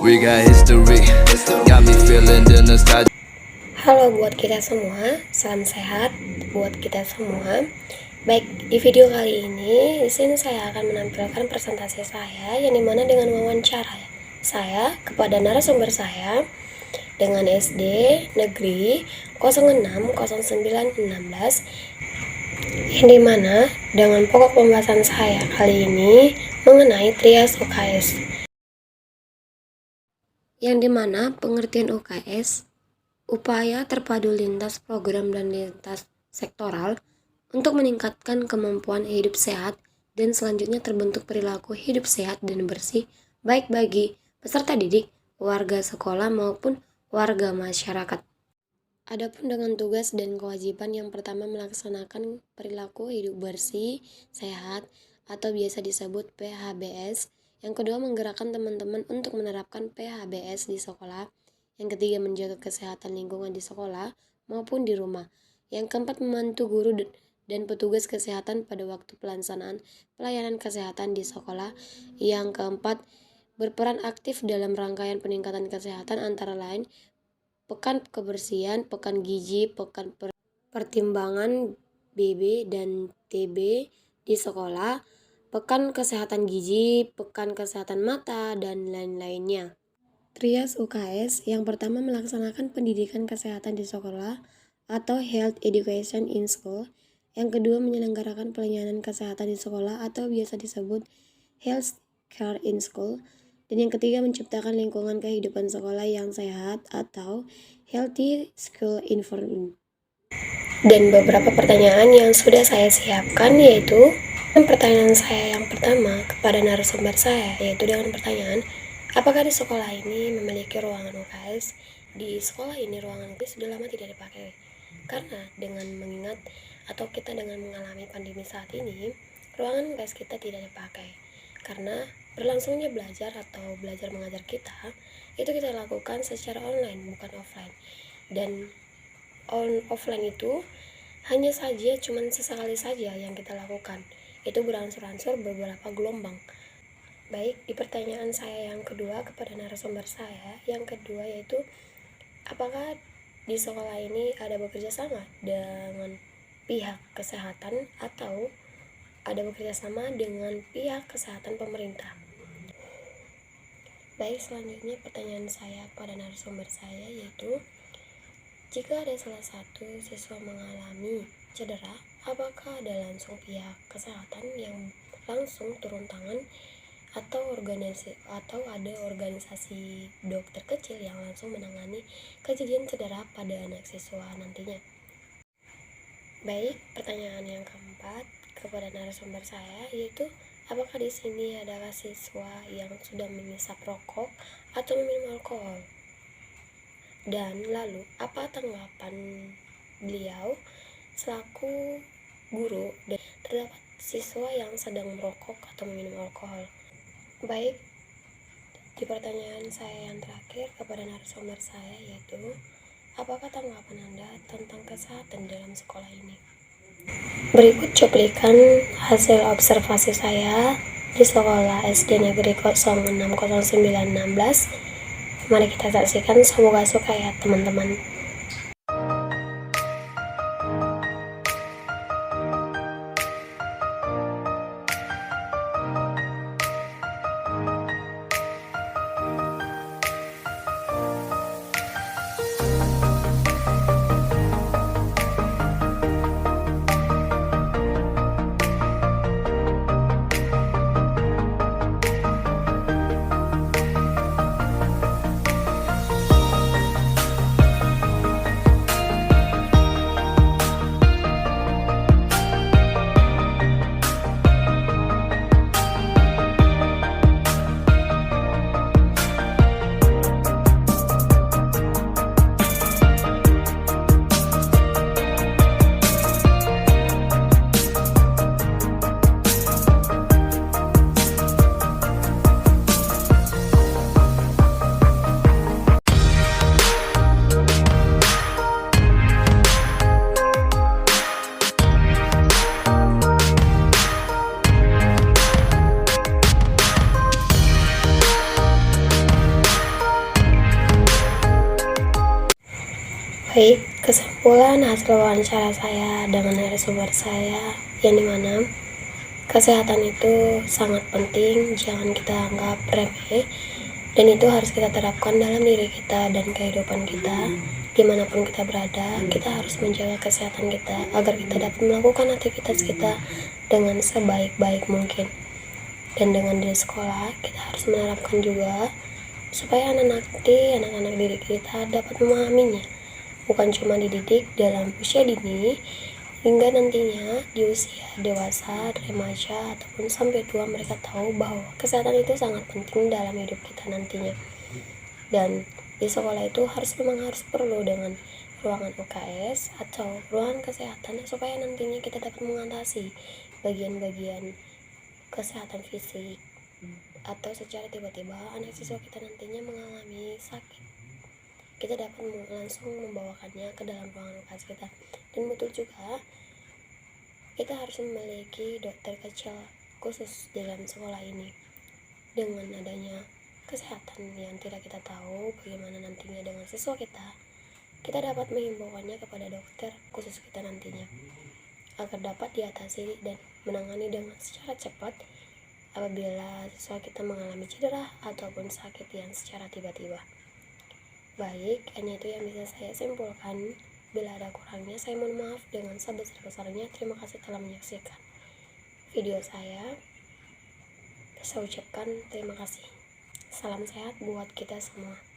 We got history, got me feeling the nostalgia. Halo buat kita semua, salam sehat buat kita semua. Baik, di video kali ini di sini saya akan menampilkan presentasi saya yang dimana dengan wawancara saya kepada narasumber saya dengan SD Negeri 060916 yang dimana dengan pokok pembahasan saya kali ini mengenai trias UKS, yang dimana pengertian UKS upaya terpadu lintas program dan lintas sektoral untuk meningkatkan kemampuan hidup sehat dan selanjutnya terbentuk perilaku hidup sehat dan bersih baik bagi peserta didik, warga sekolah maupun warga masyarakat. Adapun dengan tugas dan kewajiban, yang pertama melaksanakan perilaku hidup bersih, sehat atau biasa disebut PHBS. Yang kedua menggerakkan teman-teman untuk menerapkan PHBS di sekolah. Yang ketiga menjaga kesehatan lingkungan di sekolah maupun di rumah. Yang keempat membantu guru dan petugas kesehatan pada waktu pelaksanaan pelayanan kesehatan di sekolah. Yang keempat berperan aktif dalam rangkaian peningkatan kesehatan antara lain pekan kebersihan, pekan gizi, pekan pertimbangan BB dan TB di sekolah, pekan kesehatan gizi, pekan kesehatan mata, dan lain-lainnya. Trias UKS yang pertama melaksanakan pendidikan kesehatan di sekolah atau Health Education in School. Yang kedua menyelenggarakan pelayanan kesehatan di sekolah atau biasa disebut Health Care in School. Dan yang ketiga menciptakan lingkungan kehidupan sekolah yang sehat atau Healthy School Environment. Dan beberapa pertanyaan yang sudah saya siapkan yaitu pertanyaan saya yang pertama kepada narasumber saya yaitu dengan pertanyaan, apakah di sekolah ini memiliki ruangan UKS? Di sekolah ini ruangan UKS sudah lama tidak dipakai. Karena dengan mengingat atau kita dengan mengalami pandemi saat ini, ruangan UKS kita tidak dipakai. Karena berlangsungnya belajar atau belajar mengajar kita, itu kita lakukan secara online bukan offline. Dan offline itu hanya saja cuman sesekali saja yang kita lakukan. Itu beransur-ansur beberapa gelombang. Baik, di pertanyaan saya yang kedua kepada narasumber saya, yang kedua yaitu apakah di sekolah ini ada bekerja sama dengan pihak kesehatan atau ada bekerja sama dengan pihak kesehatan pemerintah? Baik, selanjutnya pertanyaan saya kepada narasumber saya yaitu, jika ada salah satu siswa mengalami cedera, apakah ada langsung pihak kesehatan yang langsung turun tangan atau ada organisasi dokter kecil yang langsung menangani kejadian cedera pada anak siswa nantinya? Baik, pertanyaan yang keempat kepada narasumber saya yaitu, apakah di sini adalah siswa yang sudah mengisap rokok atau meminum alkohol? Dan lalu, apa tanggapan beliau selaku guru dan terdapat siswa yang sedang merokok atau meminum alkohol? Baik, di pertanyaan saya yang terakhir kepada narasumber saya yaitu, apakah tanggapan Anda tentang kesehatan dalam sekolah ini? Berikut cuplikan hasil observasi saya di sekolah SD Negeri 060916. Mari kita saksikan, semoga suka ya teman-teman. Baik, kesimpulan hasil wawancara saya dengan narasumber saya yang dimana kesehatan itu sangat penting, jangan kita anggap remeh, dan itu harus kita terapkan dalam diri kita dan kehidupan kita. Dimanapun kita berada, kita harus menjaga kesehatan kita agar kita dapat melakukan aktivitas kita dengan sebaik-baik mungkin. Dan dengan di sekolah, kita harus menerapkan juga supaya anak-anak didik kita dapat memahaminya, bukan cuma dididik dalam usia dini, hingga nantinya di usia dewasa, remaja, ataupun sampai tua mereka tahu bahwa kesehatan itu sangat penting dalam hidup kita nantinya. Dan di sekolah itu memang harus perlu dengan ruangan UKS atau ruangan kesehatan supaya nantinya kita dapat mengatasi bagian-bagian kesehatan fisik, atau secara tiba-tiba anak siswa kita nantinya mengalami sakit, kita dapat langsung membawakannya ke dalam ruangan UKS kita. Dan betul juga kita harus memiliki dokter kecil khusus dalam sekolah ini. Dengan adanya kesehatan yang tidak kita tahu bagaimana nantinya dengan siswa kita dapat mengimbauannya kepada dokter khusus kita nantinya agar dapat diatasi dan menangani dengan secara cepat apabila siswa kita mengalami cedera ataupun sakit yang secara tiba-tiba. Baik, hanya itu yang bisa saya simpulkan. Bila ada kurangnya, saya mohon maaf dengan sebesar-besarnya. Terima kasih telah menyaksikan video saya. Saya ucapkan terima kasih. Salam sehat buat kita semua.